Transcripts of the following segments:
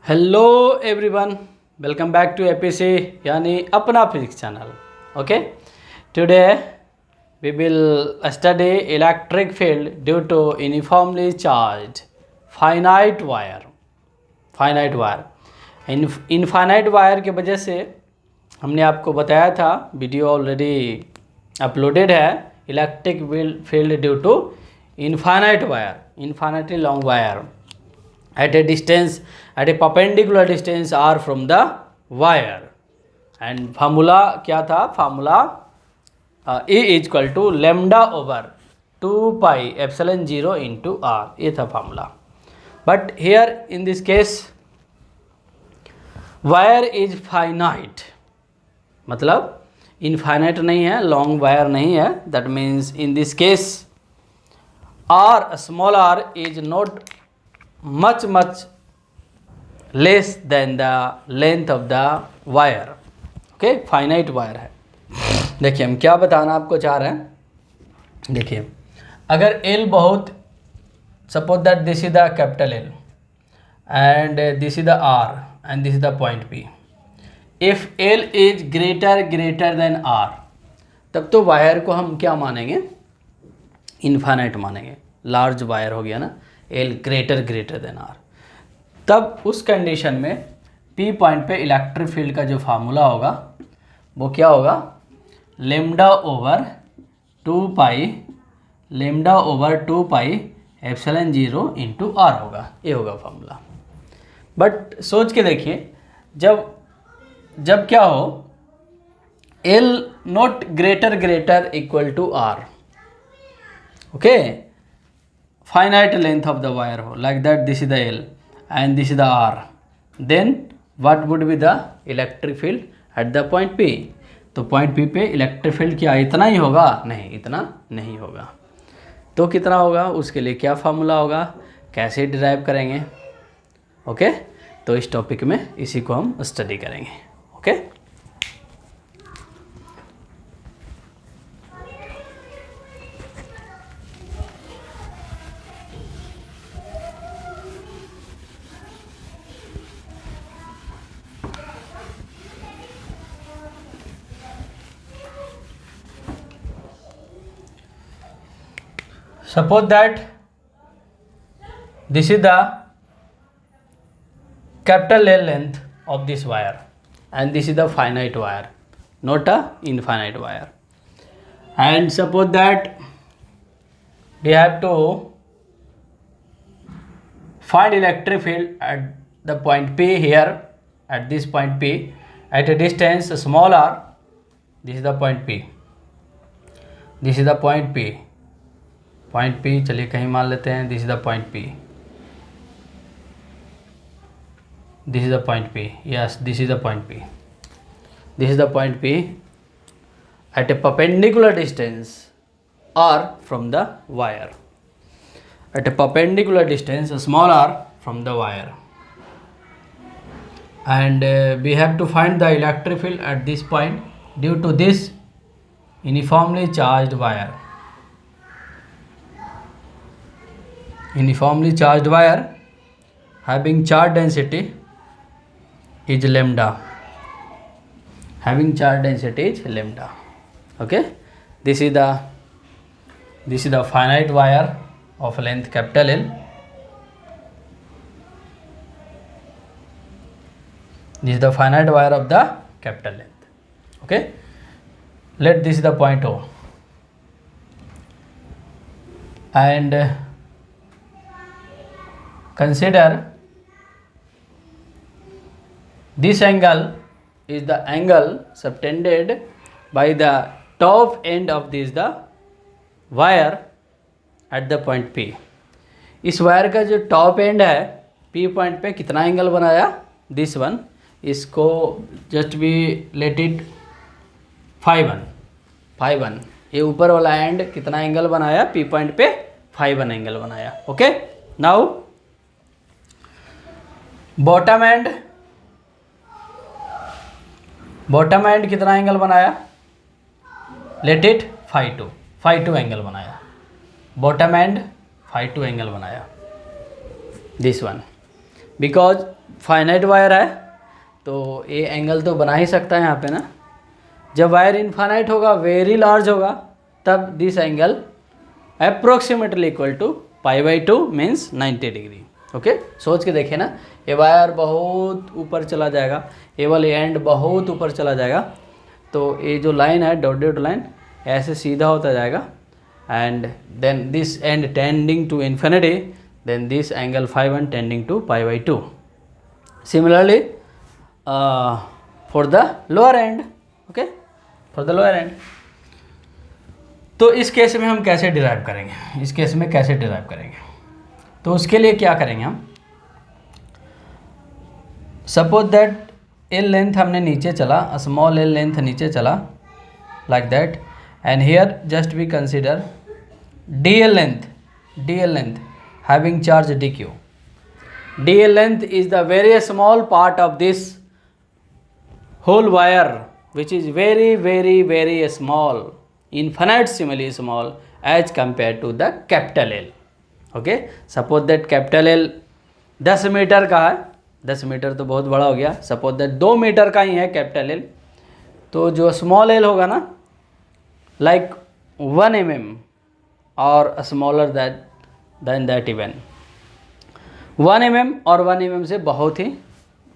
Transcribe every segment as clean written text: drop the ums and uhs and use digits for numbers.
Hello everyone, welcome back to APC यानी अपना physics channel. Okay, today we will study electric field due to uniformly charged finite wire. Infinite wire के वजह से हमने आपको बताया था, वीडियो ऑलरेडी अपलोडेड है. Electric field due to infinite wire, infinitely long wire at a distance, at a perpendicular distance r from the wire. and formula क्या था? Formula A is equal to lambda over 2 pi epsilon 0 into R, ये था formula. But here in this case wire is finite, मतलब इनफाइनाइट नहीं है, long wire नहीं है. That means in this case R, small R is not much less than the length of the wire. Okay, finite wire है. देखिए हम क्या बताना आपको चाह रहे हैं. देखिए अगर L बहुत, suppose that this is the capital L and this is the R and this is the point P. If L is greater than R, तब तो वायर को हम क्या मानेंगे? इनफाइनाइट मानेंगे. लार्ज वायर हो गया ना, L ग्रेटर देन R. तब उस कंडीशन में P पॉइंट पे इलेक्ट्रिक फील्ड का जो फार्मूला होगा वो क्या होगा? Lambda over 2 pi epsilon 0 into R होगा. ये होगा फार्मूला. बट सोच के देखिए, जब क्या हो, L not greater equal to R. Okay, finite length of the wire ho, like that this is the L and this is the R, then what would be the electric field at the point P? तो point P पे electric field क्या इतना ही होगा? नहीं, इतना नहीं होगा. तो कितना होगा? उसके लिए क्या फार्मूला होगा, कैसे डिराइव करेंगे? ओके, तो इस टॉपिक में इसी को हम स्टडी करेंगे. Okay, suppose that this is the capital L length of this wire and this is the finite wire, not a infinite wire. And suppose that we have to find electric field at the point P here, at this point P, at a distance small r. This is the point P, this is the point P. Point P चलिए कहीं मान लेते हैं. This is the point P, this is the point P. Yes, this is the point P, this is the point P at a perpendicular distance r from the wire, at a perpendicular distance small r from the wire. And we have to find the electric field at this point due to this uniformly charged wire. Uniformly charged wire having charge density is lambda. Having charge density is lambda. Okay, this is the finite wire of length capital L. This is the finite wire of the capital length. Okay, let this is the point O, and consider this angle is the angle subtended by the top end of this the wire at the point P. इस wire का जो top and है P point पे कितना angle बनाया? This one. इसको just भी let it 5-1. ये ऊपर वाला एंड कितना एंगल बनाया? P पॉइंट पे 5-1 एंगल बनाया. ओके, नाउ बॉटम एंड कितना एंगल बनाया? लेट इट 5-2 एंगल बनाया. बॉटम एंड 5-2 एंगल बनाया. This one, because finite wire है तो ये एंगल तो बना ही सकता है यहाँ पे ना। जब वायर इनफाइनाइट होगा, वेरी लार्ज होगा, तब this angle approximately equal to π/2 means 90 degree. Okay, सोच के देखिए ना, ये वायर बहुत ऊपर चला जाएगा, ये वाली एंड बहुत ऊपर चला जाएगा, तो ये जो लाइन है डॉटेड लाइन ऐसे सीधा होता जाएगा, and then this end tending to infinity, then this angle φ1 tending to π/2। Similarly for the lower end, okay, for the lower end. तो इस केस में हम कैसे डिराइव करेंगे, इस केस में कैसे डिराइव करेंगे, तो उसके लिए क्या करेंगे हम, सपोज दैट एल लेंथ हमने नीचे चला, स्मॉल एल लेंथ नीचे चला like that, and here just we consider DL length having charge dq. DL length is the very small part of this whole wire, which is very small, infinitesimally small as compared to the capital L. Okay, suppose that capital L 10 metre का है, 10 metre तो बहुत बड़ा हो गया, suppose that 2 metre का ही है capital L, तो जो स्मॉल एल होगा ना, लाइक 1 mm और smaller than that even 1 mm और 1 mm से बहुत ही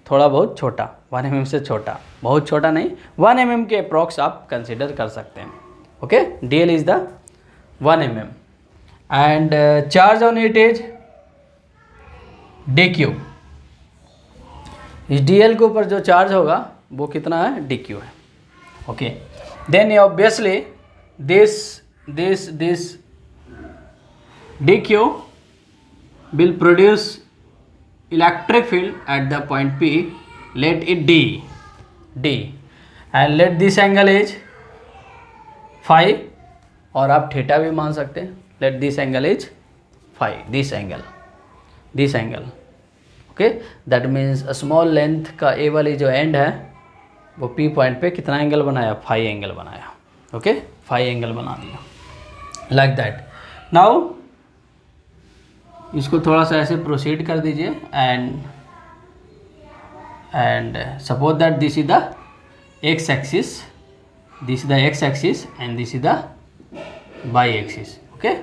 थोड़ा बहुत छोटा, 1 mm से छोटा, बहुत छोटा नहीं, 1 mm के अप्रॉक्स आप कंसिडर कर सकते हैं। Okay, DL is the 1 mm and charge on it is DQ। इस DL के ऊपर जो चार्ज होगा वो कितना है, DQ है। Okay, then obviously this DQ will produce electric field at the point P, let it D, and let this angle is phi, और आप थीटा भी मान सकते हैं, let this angle is phi, this angle, okay, that means small length का ए वाली जो and है वो P पॉइंट पे कितना एंगल बनाया, फाई एंगल बनाया। ओके, फाई एंगल बना दिया लाइक दैट। नाउ इसको थोड़ा सा ऐसे प्रोसीड कर दीजिए, and suppose that this is the X axis, this is the X axis and this is the Y axis. Okay,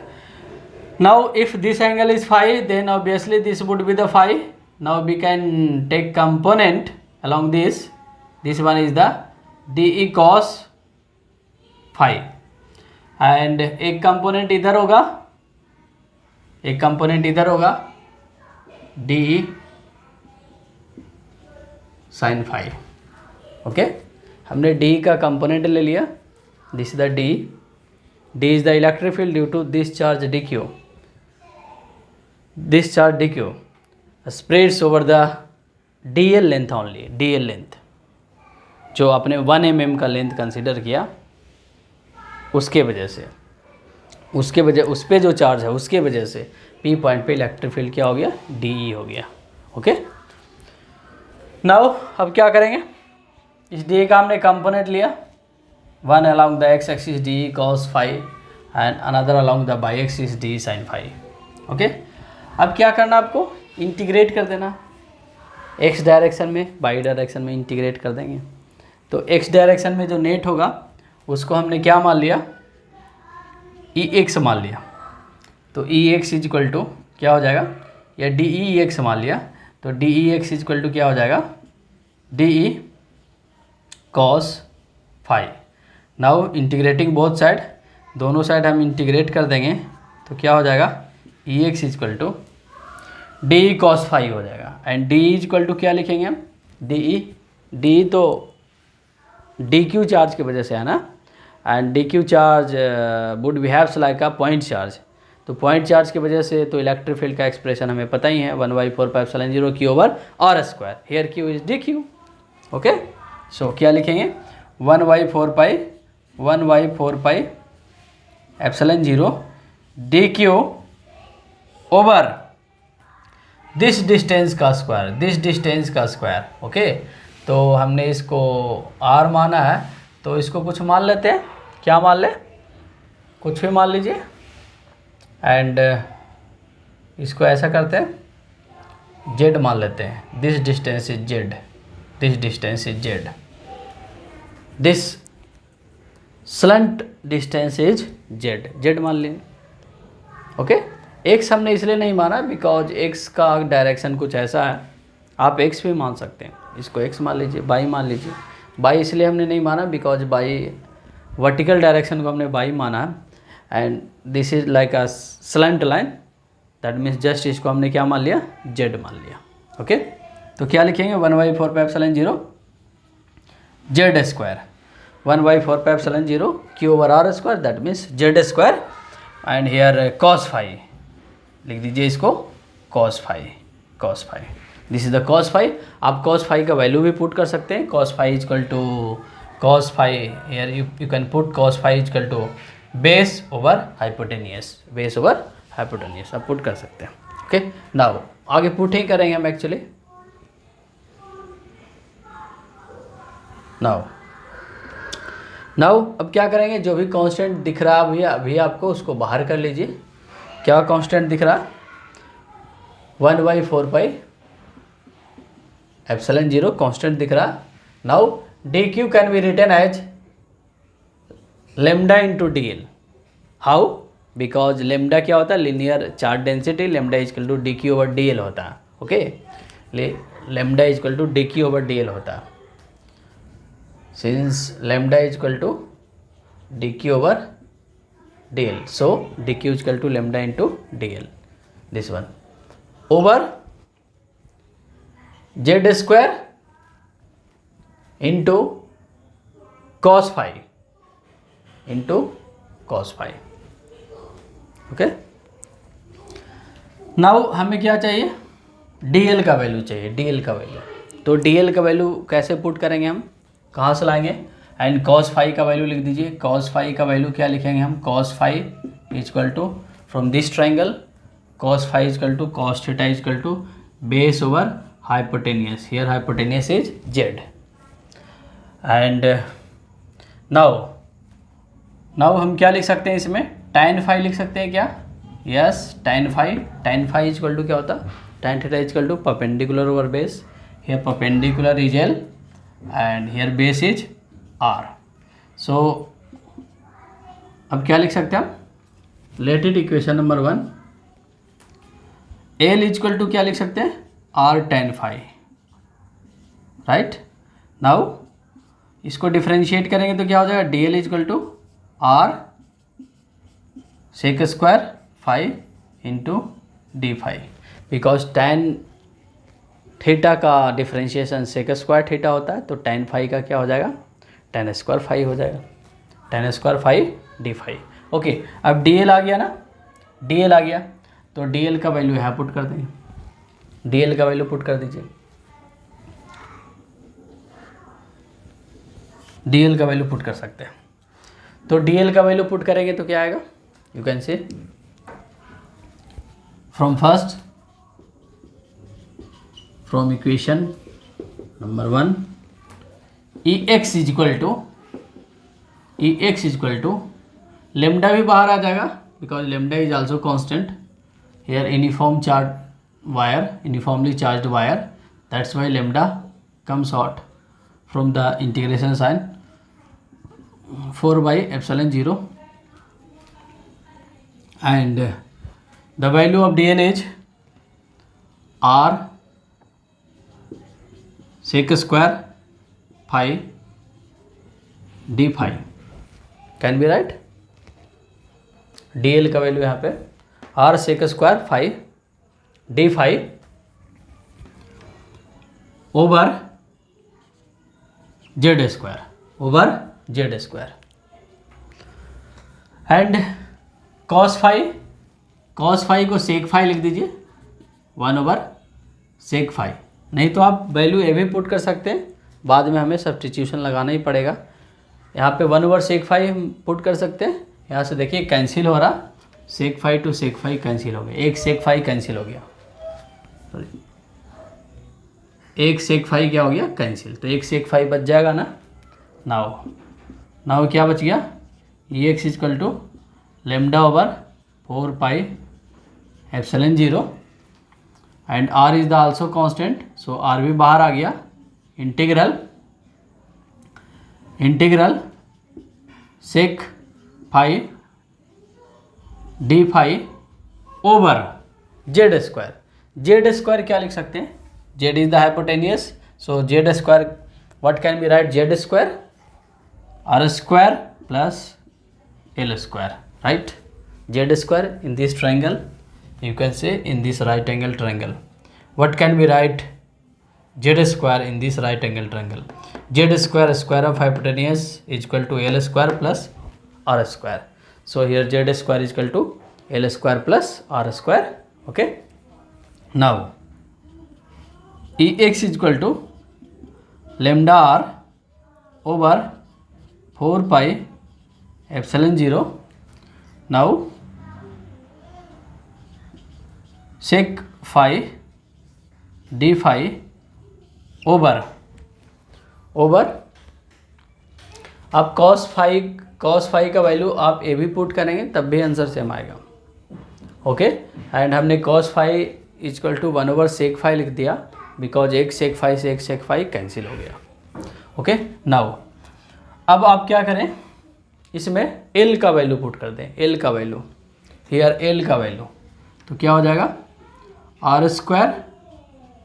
now if this angle is phi, then obviously this would be the phi. Now we can take component along this one is the DE cos phi, एंड एक component इधर होगा, एक component इधर होगा DE sin phi। ओके, हमने DE का कंपोनेंट ले लिया, this is the DE, D is the electric field due to this charge DQ, this charge DQ spreads over the DL length only, DL length जो आपने 1 mm का length consider किया, उसके वजह से, उस पे जो चार्ज है उसके वजह से P पॉइंट पे इलेक्ट्रिक फील्ड क्या हो गया, DE हो गया। ओके, नाउ अब क्या करेंगे, इस DE का हमने कंपोनेंट लिया, one along the x axis DE cos phi and another along the y axis DE sin phi। Okay, अब क्या करना, आपको इंटीग्रेट कर देना, x डायरेक्शन में y डायरेक्शन में इंटीग्रेट कर देंगे। तो x डायरेक्शन में जो नेट होगा उसको हमने क्या मान लिया, EX मान लिया, तो EX इज इक्वल टू क्या हो जाएगा, या DEX मान लिया, तो DEX इज इक्वल टू क्या हो जाएगा, DE cos phi। Now integrating both side, दोनों साइड हम इंटीग्रेट कर देंगे, तो क्या हो जाएगा, EX is equal to DE cos phi हो जाएगा, and DE is equal to क्या लिखेंगे हम, DE तो DQ चार्ज की वजह से है ना, and DQ charge would behaves like a point charge, तो पॉइंट चार्ज की वजह से तो इलेक्ट्रिक फील्ड का एक्सप्रेशन हमें पता ही है, 1/4πε0 Q/r², हियर Q इज DQ। ओके, सो क्या लिखेंगे, 1/4πε0 DQ ओवर दिस डिस्टेंस का स्क्वायर, ओके, तो हमने इसको R माना है, तो इसको कुछ मान लेते हैं, क्या मान ले, कुछ भी मान लीजिए, एंड इसको ऐसा करते हैं, जेड मान लेते हैं, this distance is Z, this distance is Z, this slant distance is Z, Z मान लें। ओके, एक्स हमने इसलिए नहीं माना बिकॉज एक्स का डायरेक्शन कुछ ऐसा है, आप एक्स भी मान सकते हैं, इसको एक्स मान लीजिए, बाई मान लीजिए। बाई इसलिए हमने नहीं माना बिकॉज बाई वर्टिकल डायरेक्शन को हमने बाई माना है and this is like a slant line, that means just इसको हमने क्या मान लिया, जेड मान लिया। ओके, तो क्या लिखेंगे 1/4πε0 Z square, 1/4πε0 Q/r², that means Z square and here cos phi, लिख दीजिए इसको cos phi, cos phi, this is the cos phi. आप कॉस फाई का वैल्यू भी पुट कर सकते हैं, cos phi is equal to cos phi, here you can put cos phi is equal to base over hypotenuse, base over hypotenuse आप put कर सकते हैं। ओके, नाउ आगे पुट ही करेंगे हम एक्चुअली। नाउ अब क्या करेंगे, जो भी कांस्टेंट दिख रहा है अभी आपको उसको बाहर कर लीजिए। क्या कांस्टेंट दिख रहा, 1/4πε0 कांस्टेंट दिख रहा। Now D Q can be written as lambda into D L. How, because lambda क्या होता है, linear charge density, lambda is equal to D Q over D L होता है। Okay, lambda is equal to D Q over D L होता है, since lambda is equal to dq over dl, so dq is equal to lambda into dl, this one over z square into cos phi into cos phi। Okay, now हमें क्या चाहिए, dl का value चाहिए, dl का वैल्यू। तो dl का value कैसे पुट करेंगे हम, कहाँ से लाएंगे, एंड कॉस फाई का वैल्यू लिख दीजिए। कॉस फाई का वैल्यू क्या लिखेंगे हम, cos phi is equal to from this triangle, cos phi is equal to cos theta is equal to base over hypotenuse, here hypotenuse is Z. And now हम क्या लिख सकते हैं इसमें, tan फाई लिख सकते हैं क्या, yes tan phi is equal to क्या होता है, tan theta is equal to perpendicular over base, here perpendicular is L and here base is r, so अब क्या लिख सकते हैं हम, let it equation number 1, l is equal to क्या लिख सकते हैं, r tan phi, right. Now इसको डिफ्रेंशिएट करेंगे तो क्या हो जाएगा, dl is equal to r sec square phi into D phi, because tan theta का डिफ्रेंशिएशन सेक स्क्वायर थीटा होता है, तो tan फाई का क्या हो जाएगा, tan स्क्वायर फाई हो जाएगा, tan square phi D phi. Okay, अब dl आ गया ना, dl आ गया तो dl का वैल्यू यहाँ पुट कर देंगे, dl का वैल्यू पुट कर दीजिए, dl का वैल्यू पुट कर सकते हैं। तो dl का वैल्यू पुट करेंगे तो क्या आएगा, you can say from first, from equation number 1, ex is equal to lambda भी बाहर आ जाएगा because lambda is also constant, here uniform charged wire, uniformly charged wire, that's why lambda comes out from the integration sign, 4/ε0, and the value of dl is r sec square phi d phi, can be write. dl का वैल्यू यहाँ पे r sec square phi d phi over Z square, over Z square, and cos phi को sec phi लिख दीजिए 1/sec phi, नहीं तो आप वैल्यू ए भी पुट कर सकते हैं, बाद में हमें सब्स्टिट्यूशन लगाना ही पड़ेगा। यहाँ पे 1/sec फाई हम पुट कर सकते हैं, यहाँ से देखिए कैंसिल हो रहा, sec phi to sec phi cancel हो गया, एक sec फाई कैंसिल हो गया, सॉरी एक sec फाई क्या हो गया कैंसिल, तो एक sec फाई बच जाएगा ना। नाउ क्या बच गया, E X equal to lambda over 4πε0 and R is the also constant, so R भी बाहर आ गया। Integral sec phi D phi over Z square. Z square क्या लिख सकते हैं? Z is the hypotenuse, so Z square what can be write? Z square R square plus L square, right? Z square in this triangle, you can say in this right angle triangle. What can be right? Z square in this right angle triangle. Z square, square of hypotenuse is equal to L square plus R square. So here Z square is equal to L square plus R square. Okay. Now Ex is equal to lambda R over 4 pi epsilon 0. Now sec phi d phi over आप cos phi का वैल्यू आप ए भी put करेंगे तब भी answer same आएगा। ओके, एंड हमने cos phi is equal to 1 sec phi लिख दिया बिकॉज एक sec फाई से एक sec फाई कैंसिल हो गया। ओके, नाउ अब आप क्या करें, इसमें L का वैल्यू पुट कर दें। L का वैल्यू हियर, L का वैल्यू तो क्या हो जाएगा? R square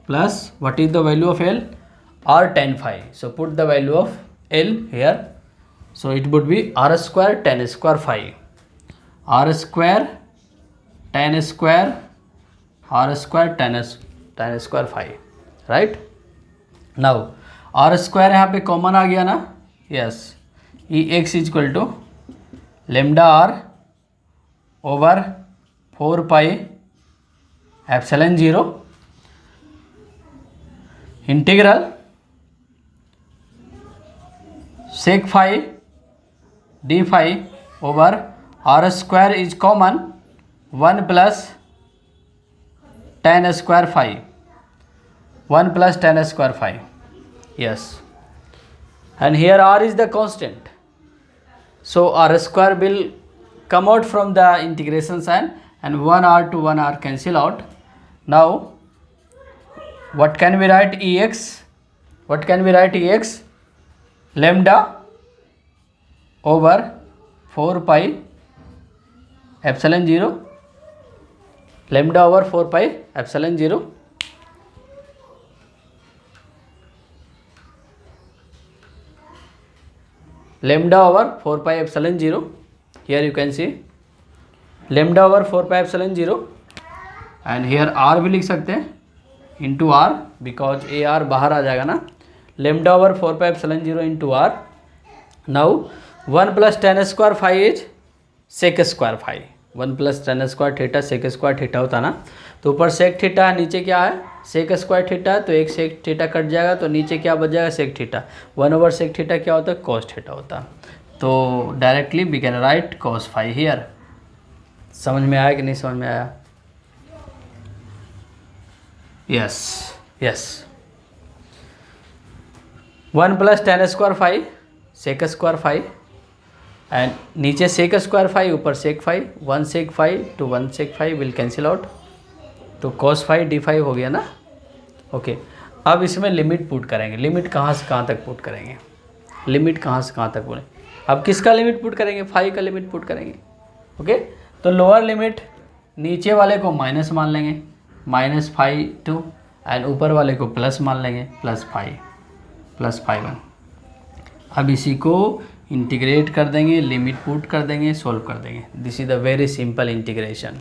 plus what is the value of L? R tan phi. So put the value of L here. So it would be R square tan square phi. R square tan square R square tan square phi. Right? Now R square यहाँ पे common आ गया ना? Yes. Ex is equal to lambda R over 4 pi epsilon 0 integral sec phi d phi over R square is common 1 plus tan square phi, 1 plus tan square phi. Yes, and here R is the constant, so R square will come out from the integration sign and 1 R to 1 R cancel out. Now what can we write? Ex, what can we write? Ex lambda over 4 pi epsilon 0, lambda over 4 pi epsilon 0 lambda over 4 pi epsilon 0, here you can see lambda over 4 pi epsilon 0 and here R भी लिख सकते हैं into R because A R बाहर आ जाएगा ना। Lambda over 4 pi epsilon 0 into R. Now 1 plus tan square phi is sec square phi, 1 plus tan square theta sec square theta होता ना, तो ऊपर सेक थीटा है, नीचे क्या है सेक स्क्वायर थीटा, तो एक सेक थीटा कट जाएगा तो नीचे क्या बच जाएगा sec theta. 1 over sec theta क्या होता है? कॉस थीटा होता है। तो directly we can write cos phi here. समझ में आया कि नहीं समझ में आया? Yes yes, 1 plus tan square phi sec square phi and नीचे सेक स्क्वायर फाई ऊपर sec phi, 1 sec phi to 1 sec phi will cancel out, तो कॉस फाई डी फाई हो गया ना। ओके, अब इसमें लिमिट पुट करेंगे। लिमिट कहाँ से कहाँ तक पुट करेंगे? लिमिट कहाँ से कहाँ तक बोले? अब किसका लिमिट पुट करेंगे? फाई का लिमिट पुट करेंगे। ओके, तो लोअर लिमिट नीचे वाले को माइनस मान लेंगे, माइनस फाई टू, एंड ऊपर वाले को प्लस मान लेंगे, प्लस फाई 1। अब इसी को इंटीग्रेट कर देंगे, लिमिट पुट कर देंगे, सोल्व कर देंगे। This is the very simple integration.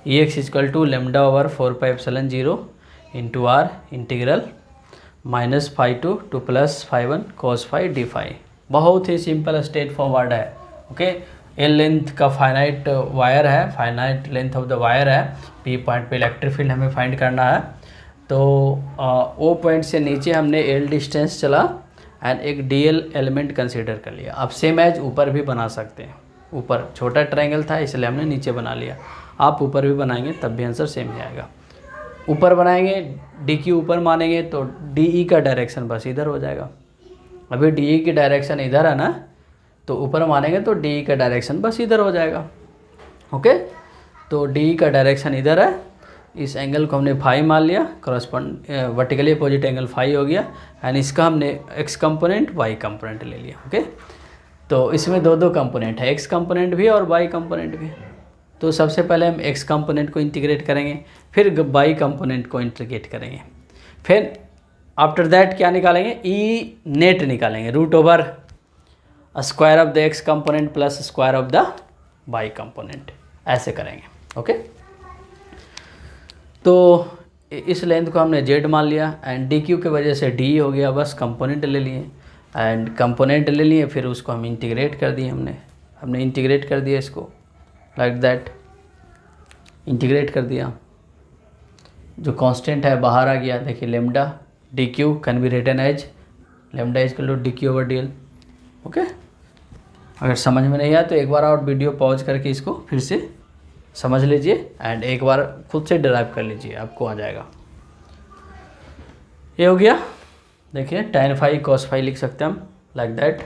E x equal to lambda over 4 pi epsilon 0 into r integral minus phi two plus phi 1 cos phi D phi. बहुत ही सिंपल स्ट्रेट फॉरवर्ड है। Okay, L length का finite wire है, finite length of the wire है, P point पे electric field हमें find करना है। तो ओ पॉइंट से नीचे हमने एल डिस्टेंस चला एंड एक डी एल एलिमेंट कंसीडर कर लिया। आप सेम एज ऊपर भी बना सकते हैं, ऊपर छोटा ट्रायंगल था इसलिए हमने नीचे बना लिया, आप ऊपर भी बनाएंगे तब भी आंसर सेम ही आएगा। ऊपर बनाएंगे डी की ऊपर मानेंगे तो डी ई का डायरेक्शन बस इधर हो जाएगा। अभी डी ई की डायरेक्शन इधर है ना, तो ऊपर मानेंगे तो डी ई का डायरेक्शन बस इधर हो जाएगा। ओके, तो डी ई का डायरेक्शन इधर है, इस एंगल को हमने फाई मान लिया, correspond vertically opposite angle phi हो गया, एंड इसका हमने एक्स कंपोनेंट वाई कंपोनेंट ले लिया। ओके, तो इसमें दो दो कंपोनेंट है, एक्स कंपोनेंट भी और वाई कंपोनेंट भी। तो सबसे पहले हम एक्स कंपोनेंट को इंटीग्रेट करेंगे, फिर वाई कंपोनेंट को इंटीग्रेट करेंगे, फिर आफ्टर दैट क्या निकालेंगे, ई नेट निकालेंगे, root over square of the x component plus square of the y component, ऐसे करेंगे। ओके, तो इस लेंथ को हमने जेड मान लिया एंड डी क्यू की वजह से डी हो गया, बस कंपोनेंट ले लिए एंड कंपोनेंट ले लिए, फिर उसको हम इंटीग्रेट कर दिए, हमने इंटीग्रेट कर दिया इसको लाइक दैट, इंटीग्रेट कर दिया। जो कांस्टेंट है बाहर आ गया, देखिए lambda d Q can be written as lambda is equal to D Q over D l. Okay, अगर समझ में नहीं आया तो एक बार और वीडियो पॉज करके इसको फिर से समझ लीजिए एंड एक बार खुद से डिराइव कर लीजिए, आपको आ जाएगा। ये हो गया, देखिए tan फाई cos फाई लिख सकते हैं हम लाइक दैट,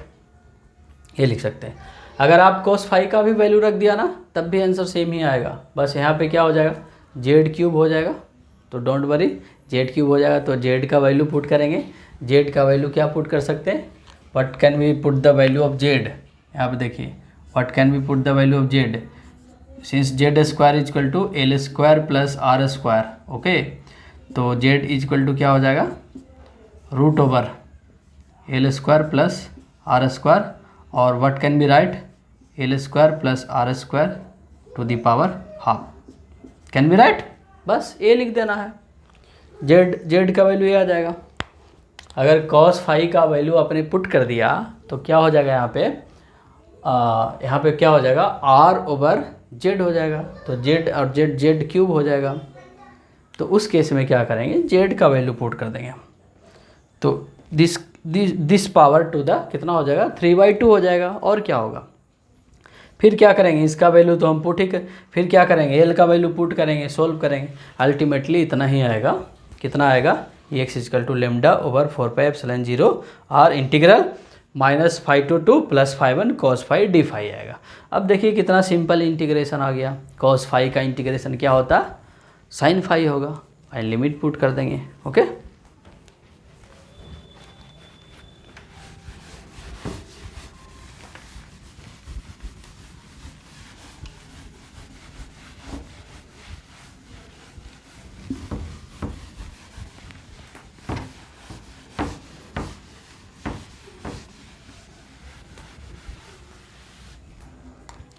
ये लिख सकते हैं। अगर आप cos फाई का भी वैल्यू रख दिया ना तब भी आंसर सेम ही आएगा, बस यहाँ पे क्या हो जाएगा, जेड क्यूब हो जाएगा, तो डोंट वरी, जेड क्यूब हो जाएगा। तो जेड का वैल्यू पुट करेंगे, जेड का वैल्यू क्या पुट कर सकते हैं, what can we put the value of Z, यहाँ पे देखिए what can we put the value of Z, since Z square is equal to L square plus are square. Okay, तो Z is equal to क्या हो जाएगा, root over L square plus are square, और what can be write, L square plus are square to the power half, can be write, बस ए लिख देना है, जेड का वैल्यू ये आ जाएगा। अगर cos फाई का वैल्यू आपने पुट कर दिया तो क्या हो जाएगा, यहाँ पे क्या हो जाएगा, आर ओवर जेड हो जाएगा, तो जेड और जेड क्यूब हो जाएगा। तो उस केस में क्या करेंगे, जेड का वैल्यू पुट कर देंगे, तो दिस पावर टू द कितना हो जाएगा, 3/2 हो जाएगा, और क्या होगा। फिर क्या करेंगे, इसका वैल्यू तो हम पुट ही फिर क्या करेंगे, एल का वैल्यू पुट करेंगे, सोल्व करेंगे, अल्टीमेटली इतना ही आएगा, कितना आएगा, X equal to lambda over 4πε0 R integral minus phi two 2 plus phi 1 cos phi D phi आएगा। अब देखिए कितना सिंपल इंटीग्रेशन आ गया, cos फाई का इंटीग्रेशन क्या होता, साइन फाई होगा, एंड लिमिट पुट कर देंगे। Okay,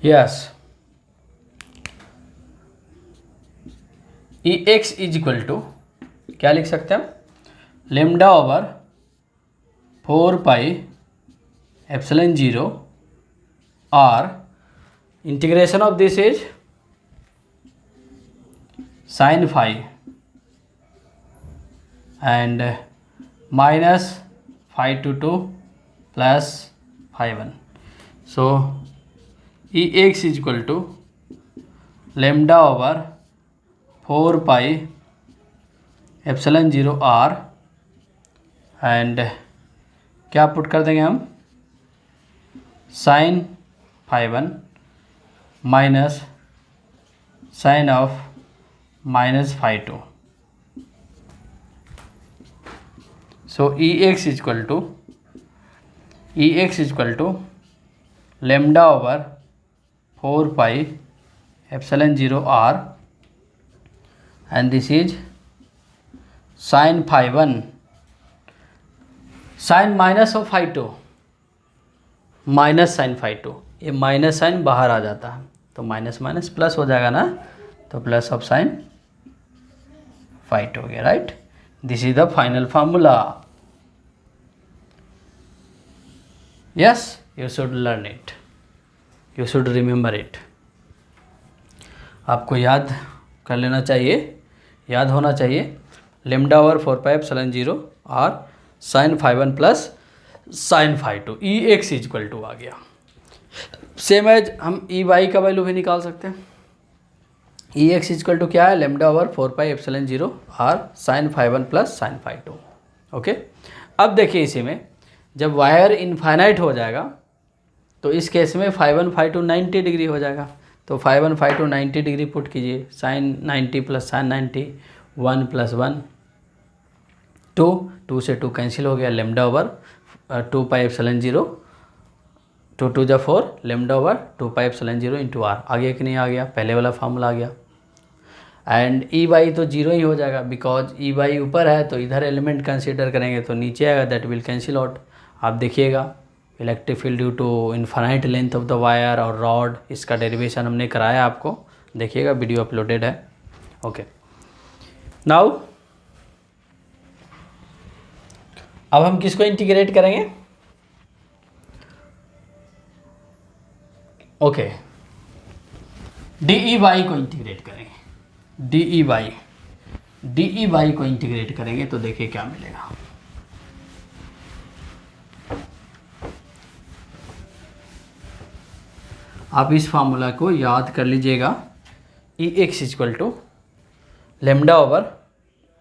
yes, E X is equal to क्या लिख सकते हैं हम, lambda over 4πε0 R, integration of this is sine phi and minus phi two 2 plus phi 1, so E X is equal to lambda over 4πε0 R, and क्या put कर देंगे हम, sine phi 1 minus sine of minus phi 2, so E X is equal to lambda over 4πε0 R, and this is sin phi 1 sine minus of phi 2 minus sine phi 2, ये minus sign बाहर आ जाता है तो minus minus plus हो जाएगा ना, तो plus of sine phi 2 हो गया, right. This is the final formula, yes, you should learn it, you should remember it, आपको याद कर लेना चाहिए, याद होना चाहिए। Lambda over 4πε0 R sine phi 1 plus sine phi 2, E X is equal to आ गया। सेम एज हम ई वाई का वैल्यू भी निकाल सकते हैं, E X is equal to क्या है, lambda over 4πε0 R sine phi 1 plus sine phi 2। Okay, अब देखिए इसी में जब वायर इनफाइनाइट हो जाएगा तो इस केस में फाई 1 फाई 2 90 डिग्री हो जाएगा, तो फाइव 1 फाइव 2 90 डिग्री पुट कीजिए, साइन 90 प्लस साइन 90, 1 प्लस 1 2, 2 से 2 कैंसिल हो गया, लेमडा ओवर 2 पाई एप्सिलॉन 0, 2 2 जा 4, lambda over 2 pi epsilon 0 into R. आ गया कि नहीं आ गया? पहले वाला फार्मूला आ गया। एंड ई बाई तो जीरो ही हो जाएगा, बिकॉज ई बाई ऊपर है तो इधर एलिमेंट कंसीडर करेंगे तो नीचे आएगा, दैट विल कैंसिल आउट। आप देखिएगा electric field due to infinite length of the wire और रॉड, इसका डेरिवेशन हमने कराया आपको, देखिएगा वीडियो अपलोडेड है। ओके, नाउ अब हम किसको इंटीग्रेट करेंगे? ओके, डी ई बाई को इंटीग्रेट करेंगे, डी ई बाई को इंटीग्रेट करेंगे तो देखिए क्या मिलेगा। आप इस फार्मूला को याद कर लीजिएगा, E X equal to lambda over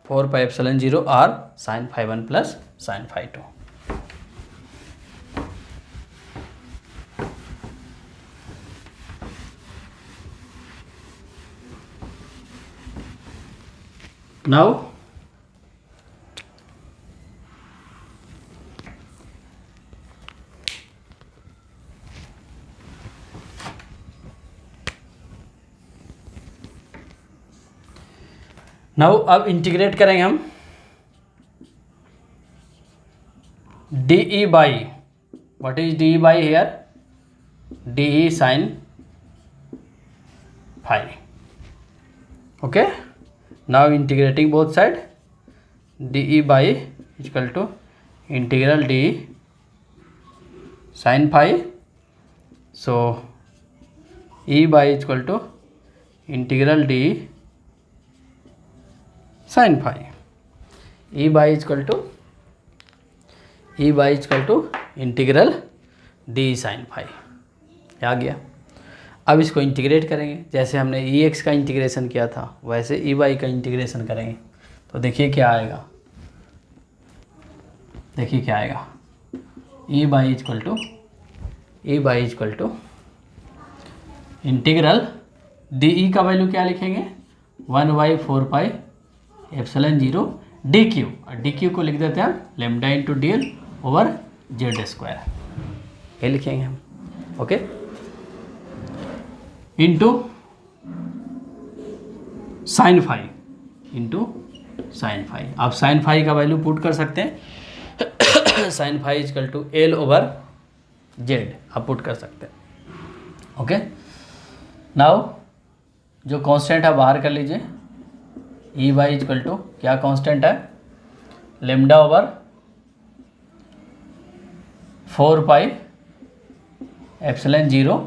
4 pi epsilon 0 are sine phi 1 plus sine phi 2। Now अब इंटीग्रेट करेंगे हम D E Y, what is D E Y here? D E sine phi. Okay, now integrating both side, D E by equal to integral D sine phi, so E by equal to integral D sine phi, E by equal to integral D sine five आ गया। अब इसको integrate करेंगे, जैसे हमने ई x का integration किया था वैसे ई बाई का इंटीग्रेशन करेंगे तो देखिए क्या आएगा, E by equal to integral D E का वैल्यू क्या लिखेंगे? 1/4 पाई एप्सिलॉन 0 डी क्यू, और डी क्यू को लिख देते हैं हम lambda into D L over Z square, ये लिखेंगे हम। ओके, इंटू साइन फाइव, आप साइन फाइव का वैल्यू पुट कर सकते हैं, sine phi equal to L over Z आप पुट कर सकते हैं। ओके, नाउ जो कांस्टेंट है बाहर कर लीजिए, ई बाई इक्वल टू क्या कांस्टेंट है? Lambda over 4 pi epsilon 0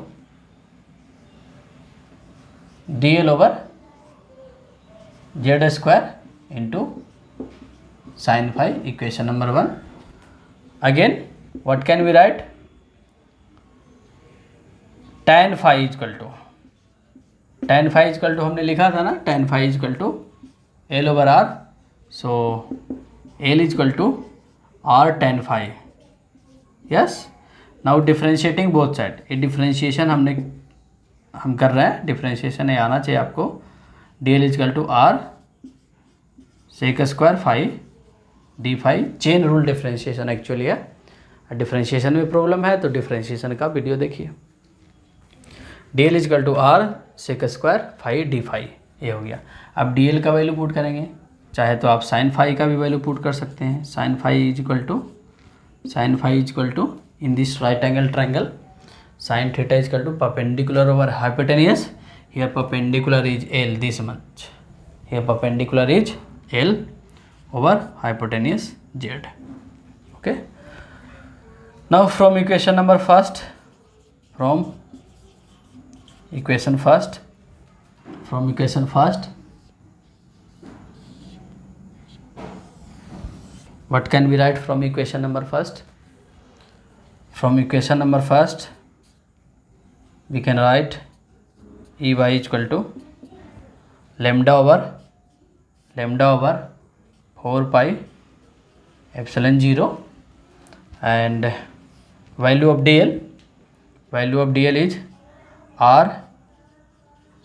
d L over Z square into sine phi, equation number 1। Again what can we write? tan phi equal to हमने लिखा था ना, tan phi equal to L over r, so l equal to r tan phi. Yes, now differentiating both side, ये differentiation हम कर रहे हैं, differentiation ये आना चाहिए आपको। D l equal to r sec square phi D phi, chain rule differentiation actually है, डिफ्रेंशिएशन में प्रॉब्लम है तो डिफ्रेंशिएशन का वीडियो देखिए। D l equal to r sec square phi D phi, ये हो गया। अब डी एल का वैल्यू पुट करेंगे, चाहे तो आप साइन फाइव का भी वैल्यू पुट कर सकते हैं। Sine phi equal to in this right angle triangle sine theta equal to perpendicular over hypotenuse, here perpendicular is l this much, here perpendicular is l over hypotenuse z. Okay, now from equation first what can we write from equation number first? From equation number first we can write E y equal to lambda over 4 pi epsilon 0 and value of dl is r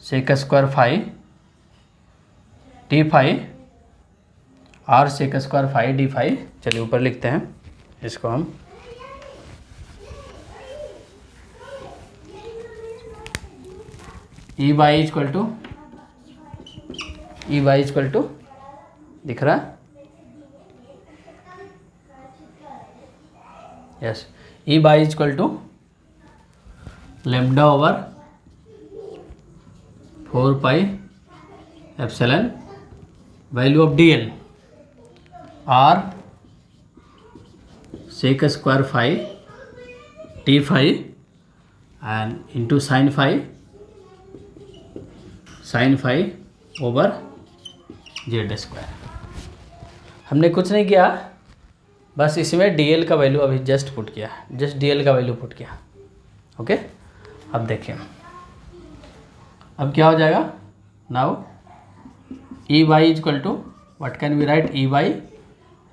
sec square phi d phi r sec square phi D phi. चलिए ऊपर लिखते हैं इसको हम। ई by equal to दिख रहा है, yes, E by equal to lambda over 4 pi epsilon value of d l r sec square phi d phi and into sine phi over Z square. हमने कुछ नहीं किया, बस इसमें डी एल का वैल्यू अभी जस्ट पुट किया, just d l का वैल्यू पुट किया। ओके, अब देखिए अब क्या हो जाएगा। Now E Y equal to what can we write, E Y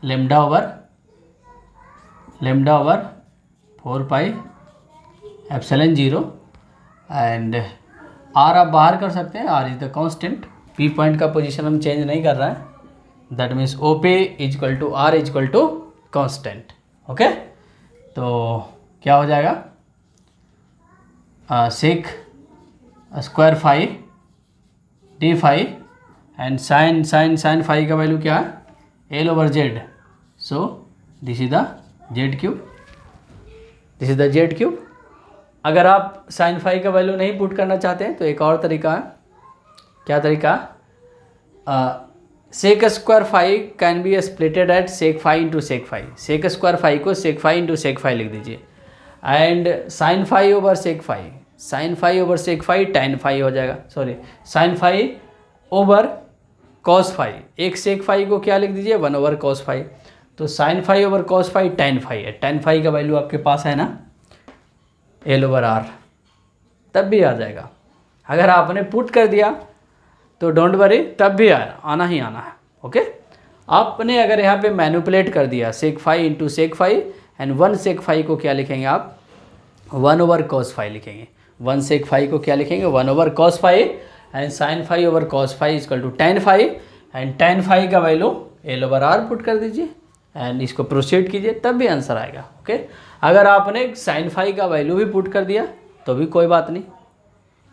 lambda over 4 pi epsilon 0 and r आप बाहर कर सकते हैं, r is the constant, P point का पोजीशन हम चेंज नहीं कर रहे हैं, that means O P equal to r equal to constant. Okay, तो क्या हो जाएगा, sec square phi D phi and sine phi का वैल्यू क्या है, l over z, so this is the z cube. अगर आप साइन फाई का वैल्यू नहीं पुट करना चाहते हैं तो एक और तरीका है, क्या तरीका, sec square phi can be splitted at sec phi into sec phi, sec square phi को sec phi into sec phi लिख दीजिए and sine phi over sec phi tan phi हो जाएगा, sorry sine phi over cos phi, एक sec phi को क्या लिख दीजिए 1 ओवर कॉस फाई, तो sine phi over cos phi tan phi है, टैन फाई का वैल्यू आपके पास है ना एल ओवर आर, तब भी आ जाएगा। अगर आपने पुट कर दिया तो डोंट वरी, तब भी आना ही आना है। ओके, आपने अगर यहाँ पे मैनिपुलेट कर दिया sec phi into sec phi and 1 sec phi को क्या लिखेंगे आप 1 ओवर कॉस फाई लिखेंगे, 1 सेक फाई को क्या लिखेंगे 1 over cos phi and sine phi over cos phi equal to tan phi and tan phi का value L over R put कर दीजिए एंड इसको प्रोसीड कीजिए, तब भी आंसर आएगा। ओके, अगर आपने साइन फाई का वैल्यू भी पुट कर दिया तो भी कोई बात नहीं,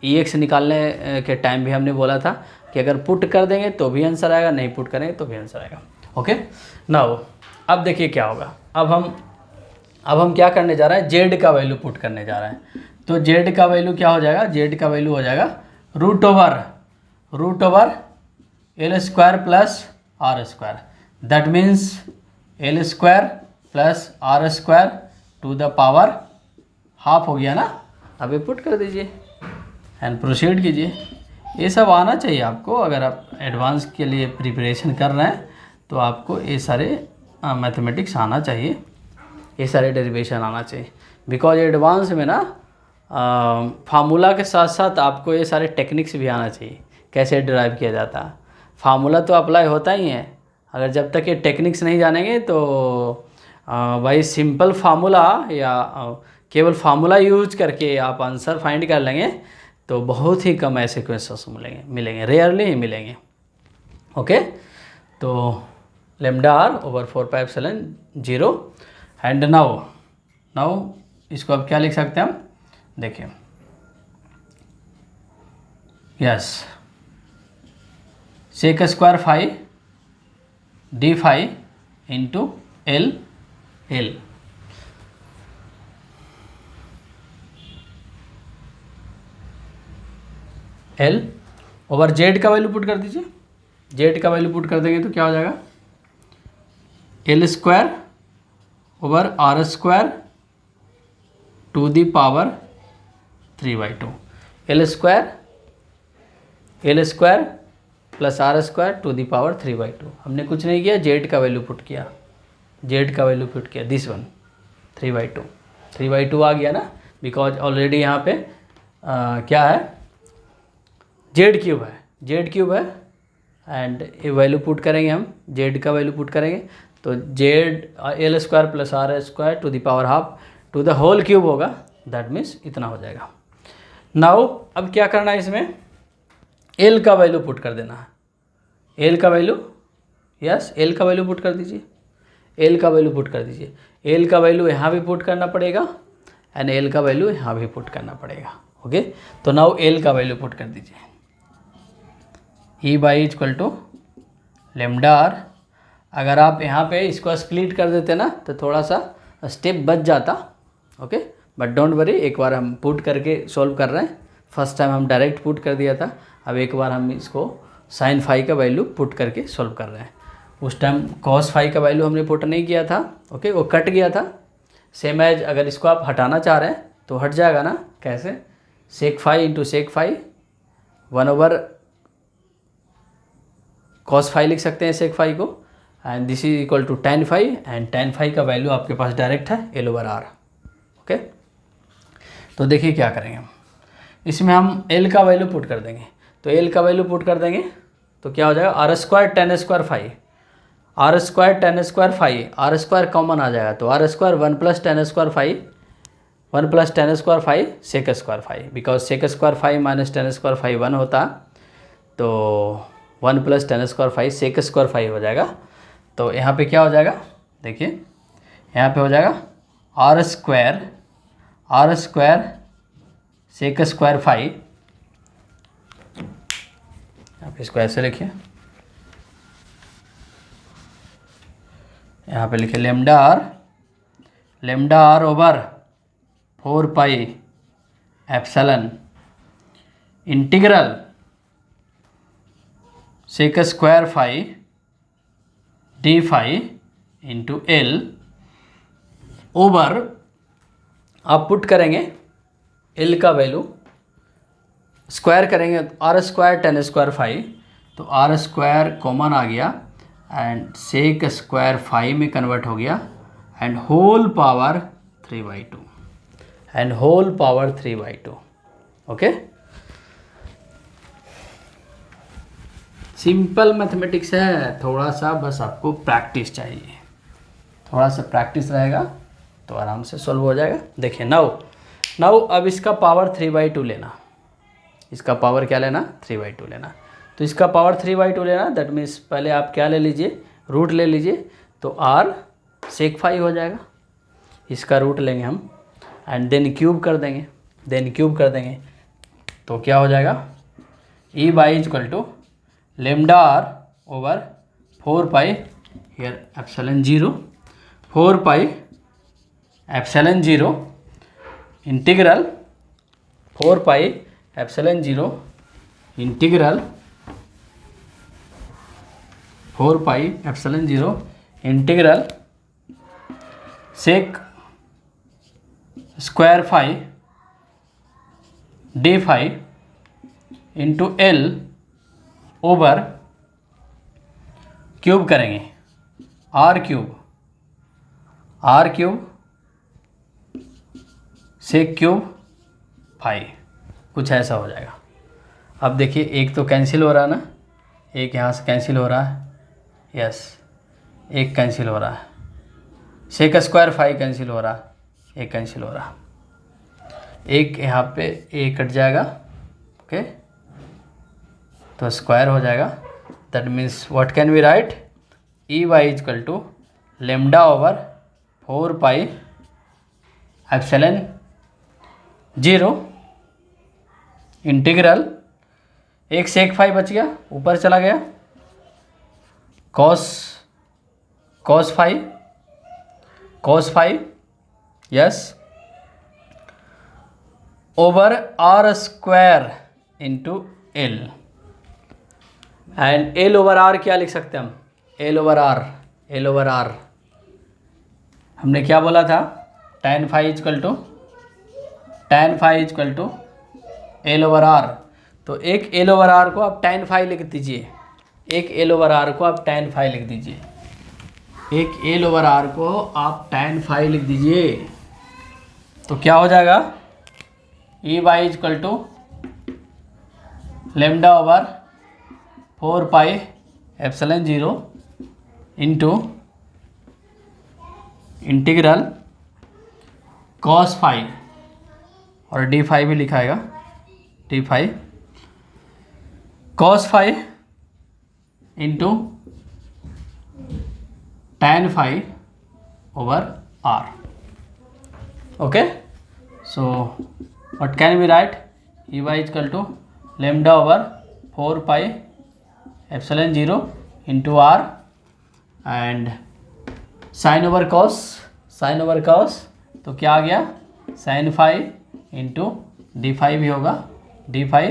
ई एक्स निकालने के टाइम भी हमने बोला था कि अगर पुट कर देंगे तो भी आंसर आएगा, नहीं पुट करेंगे तो भी आंसर आएगा। ओके, नाउ अब देखिए क्या होगा, अब हम क्या करने जा रहे हैं, जेड का वैल्यू पुट करने जा रहे हैं। तो जेड का वैल्यू क्या हो जाएगा, जेड का वैल्यू हो जाएगा root over L square plus are square, that means l square plus are square to the power half हो गया ना, अभी पुट कर दीजिए एंड प्रोसीड कीजिए। ये सब आना चाहिए आपको, अगर आप एडवांस के लिए प्रिपरेशन कर रहे हैं तो आपको ये सारे मैथमेटिक्स आना चाहिए, ये सारे डेरिवेशन आना चाहिए, बिकॉज एडवांस में ना फार्मूला के साथ साथ आपको ये सारे टेक्निक्स भी आना चाहिए, कैसे डिराइव किया जाता है। फार्मूला तो अप्लाई होता ही है, अगर जब तक ये टेक्निक्स नहीं जानेंगे तो भाई सिंपल फार्मूला या केवल फार्मूला यूज करके आप आंसर फाइंड कर लेंगे तो बहुत ही कम ऐसे क्वेश्चंस मिलेंगे, रेयरली ही मिलेंगे। ओके, तो lambda are over 4 pi epsilon 0 and now इसको अब क्या लिख सकते हैं हम, देखिए, yes, sec square phi D phi into L over z का वैल्यू पुट कर दीजिए, जेड का वैल्यू पुट कर देंगे तो क्या हो जाएगा, l square over r square to the power 3/2, l square plus are square to the power 3/2। हमने कुछ नहीं किया, जेड का वैल्यू पुट किया, दिस वन 3/2 आ गया ना, बिकॉज ऑलरेडी यहाँ पे क्या है, जेड क्यूब है एंड ये वैल्यू पुट करेंगे हम, जेड का वैल्यू पुट करेंगे तो z l square plus are square to the power half to the whole cube होगा, दैट मीन्स इतना हो जाएगा। नाउ अब क्या करना है इसमें, एल का वैल्यू पुट कर देना है। एल का वैल्यू, यस, एल का वैल्यू पुट कर दीजिए, एल का वैल्यू पुट कर दीजिए। एल का वैल्यू यहाँ भी पुट करना पड़ेगा एंड एल का वैल्यू यहाँ भी पुट करना पड़ेगा। ओके, तो नाउ एल का वैल्यू पुट कर दीजिए। E by equal to lambda R. अगर आप यहाँ पे इसको स्प्लिट कर देते ना तो थोड़ा सा स्टेप बच जाता। ओके, बट डोंट वरी, एक बार हम पुट करके सॉल्व कर रहे हैं। फर्स्ट टाइम हम डायरेक्ट पुट कर दिया था, अब एक बार हम इसको साइन फाई का वैल्यू पुट करके सॉल्व कर रहे हैं। उस टाइम कॉस फाई का वैल्यू हमने पुट नहीं किया था। ओके, वो कट गया था। सेम एज अगर इसको आप हटाना चाह रहे हैं तो हट जाएगा ना, कैसे? Sec phi into sec phi 1/, cos phi लिख सकते हैं सेक फाई को, and this is equal to tan phi, and tan phi का वैल्यू आपके पास डायरेक्ट है L/R। ओके, तो देखिए क्या करेंगे हम, इसमें हम L का वैल्यू पुट कर देंगे। तो L का वैल्यू पुट कर देंगे तो क्या हो जाएगा, r² tan² phi, r² tan² phi, r² common आ जाएगा तो r² 1 + tan² phi, 1 + tan² phi sec² phi, because sec² phi minus tan² phi 1 होता, तो 1 + tan² फाई sec² फाई हो जाएगा। तो यहाँ पे क्या हो जाएगा, देखिए यहाँ पे हो जाएगा r² sec² फाई, यहाँ पे इसको ऐसे लिखिए, यहाँ पे लिखिए lambda are over 4 pi epsilon integral sec² phi D phi into L over, आप पुट करेंगे एल का वैल्यू, स्क्वायर करेंगे r² tan² फाई, तो r² कॉमन आ गया एंड sec² फाई में कन्वर्ट हो गया, and whole power 3/2, and whole power 3/2। Okay, simple mathematics है, थोड़ा सा बस आपको प्रैक्टिस चाहिए, थोड़ा सा प्रैक्टिस रहेगा तो आराम से सॉल्व हो जाएगा। देखिए नाउ अब इसका पावर 3/2 लेना, इसका पावर क्या लेना, 3/2 लेना। तो इसका पावर 3/2 लेना, दैट मीन्स पहले आप क्या ले लीजिए, रूट ले लीजिए, तो r sec फाई हो जाएगा, इसका रूट लेंगे हम एंड देन क्यूब कर देंगे, तो क्या हो जाएगा, E by equal to lambda are over 4 pi here epsilon 0, 4 pi epsilon 0 integral 4 pi epsilon 0 integral 4 pi epsilon 0 integral sec² phi D phi into L over cube करेंगे r cube sec cube phi, कुछ ऐसा हो जाएगा। अब देखिए एक तो cancel हो रहा है ना, एक यहाँ से कैंसिल हो रहा है, यस, एक कैंसिल हो रहा है, sec² फाई कैंसिल हो रहा है, एक कैंसिल हो रहा, एक यहाँ पे एक कट जाएगा। ओके, तो स्क्वायर हो जाएगा, that means what can we write, E Y equal to lambda over 4 pi epsilon 0 integral, एक सेक फाई बच गया, ऊपर चला गया, cos phi yes, over r² into l, and L/R क्या लिख सकते हैं हम, L/R हमने क्या बोला था, tan phi equal to L/R, तो एक L/R को आप tan फाई लिख दीजिए, एक L/R को आप tan फाई लिख दीजिए, एक L/R को आप tan फाई लिख दीजिए, तो क्या हो जाएगा, E Y equal to lambda over 4 pi epsilon 0 into integral cos phi, और डी फाई भी लिखाएगा, D phi cos phi into tan phi over r. Okay, so what can we write? Ey is equal to lambda over 4 pi epsilon 0 into r and sin over cos, तो क्या आ गया sin phi इंटू D phi भी होगा, d phi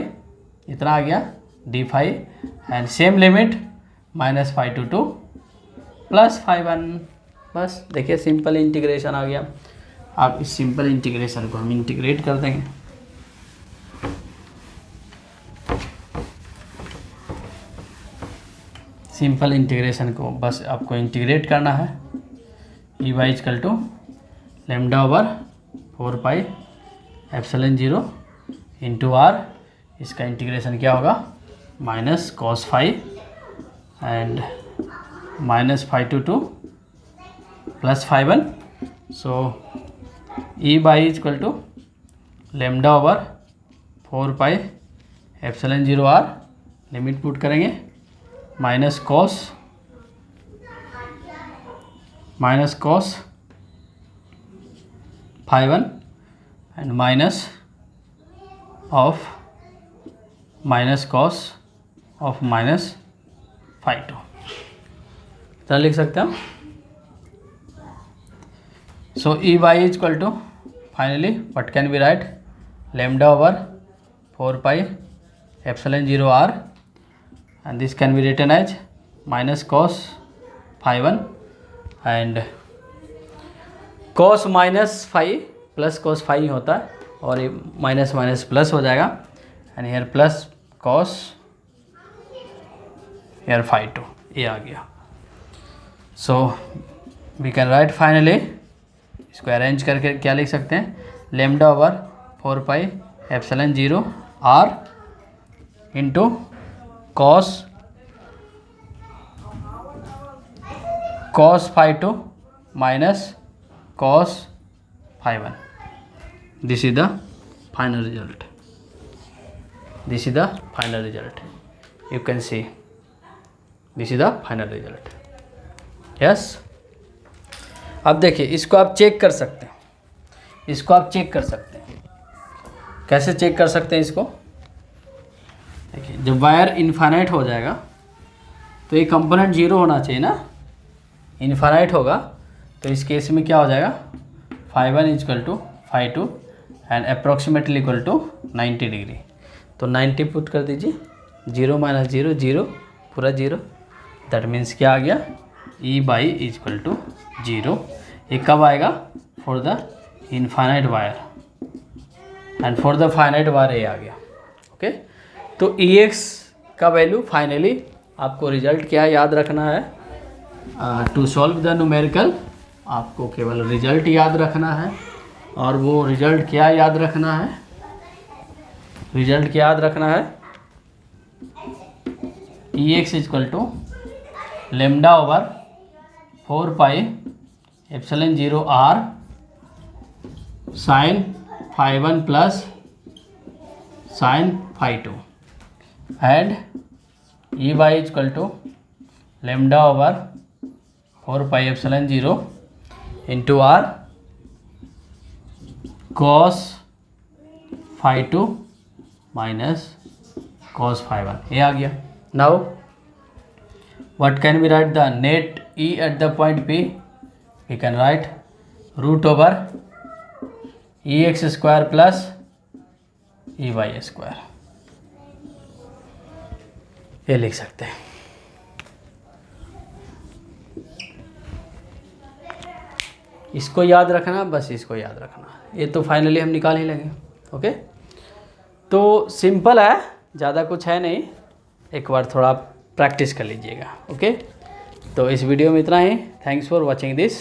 इतना आ गया d phi and same limit -5 to 2 +5 1। बस देखिए सिंपल इंटीग्रेशन आ गया। आप इस सिंपल इंटीग्रेशन को हम इंटीग्रेट कर देंगे। सिंपल इंटीग्रेशन को बस आपको इंटीग्रेट करना है। E Y equal to lambda over 4 pi epsilon 0 into R, इसका इंटीग्रेशन क्या होगा minus cos phi and -5 to 2 +5 1। So E by equal to lambda over 4 pi epsilon 0 R, limit put करेंगे minus cos 5 1 and minus cos of -5 2। इतना लिख सकते हैं। So E Y is equal to finally what can be write lambda over 4 pi epsilon 0 r and this can be written as minus cos 5 1 and cos -5 plus cos 5 होता है और ये minus minus plus हो जाएगा and here plus cos here 5 2 ये आ गया। So we can write finally, इसको अरेंज करके क्या लिख सकते हैं lambda over 4 pi epsilon 0 r into cos 5 2 minus cos 5 1। This is the final result. This is the final result. You can see this is the final result. Yes. अब देखिए इसको आप चेक कर सकते हैं, इसको आप चेक कर सकते हैं। कैसे चेक कर सकते हैं इसको? देखिए जब वायर इनफाइनाइट हो जाएगा तो ये कंपोनेंट 0 होना चाहिए ना, इनफाइनाइट होगा तो इस केस में क्या हो जाएगा 5 1 equal to 5 2 and approximately equal to 90 degree. तो 90 पुट कर दीजिए, 0 - 0 0 पूरा 0, दैट मीन्स क्या आ गया ई बाई इक्वल टू 0। ये कब आएगा for the infinite wire and for the finite wire ये आ गया। ओके, तो Ex का वैल्यू फाइनली आपको रिजल्ट क्या याद रखना है, टू सॉल्व द न्यूमेरिकल आपको केवल रिजल्ट याद रखना है। और वो रिजल्ट क्या याद रखना है, रिजल्ट क्या याद रखना है Ex equal to lambda over 4 pi epsilon 0 are sine 5 1 plus sine 5 2 and E y equal to lambda over 4 pi epsilon 0 into r cos 5 2 minus cos 5 1 ये आ गया। Now what can be write the net E at the point P? We can write root over EX square plus EY square, ये लिख सकते हैं। इसको याद रखना, बस इसको याद रखना, ये तो फाइनली हम निकाल ही लेंगे। ओके, तो सिंपल है, ज़्यादा कुछ है नहीं, एक बार थोड़ा प्रैक्टिस कर लीजिएगा। ओके, तो इस वीडियो में इतना ही। Thanks for watching this.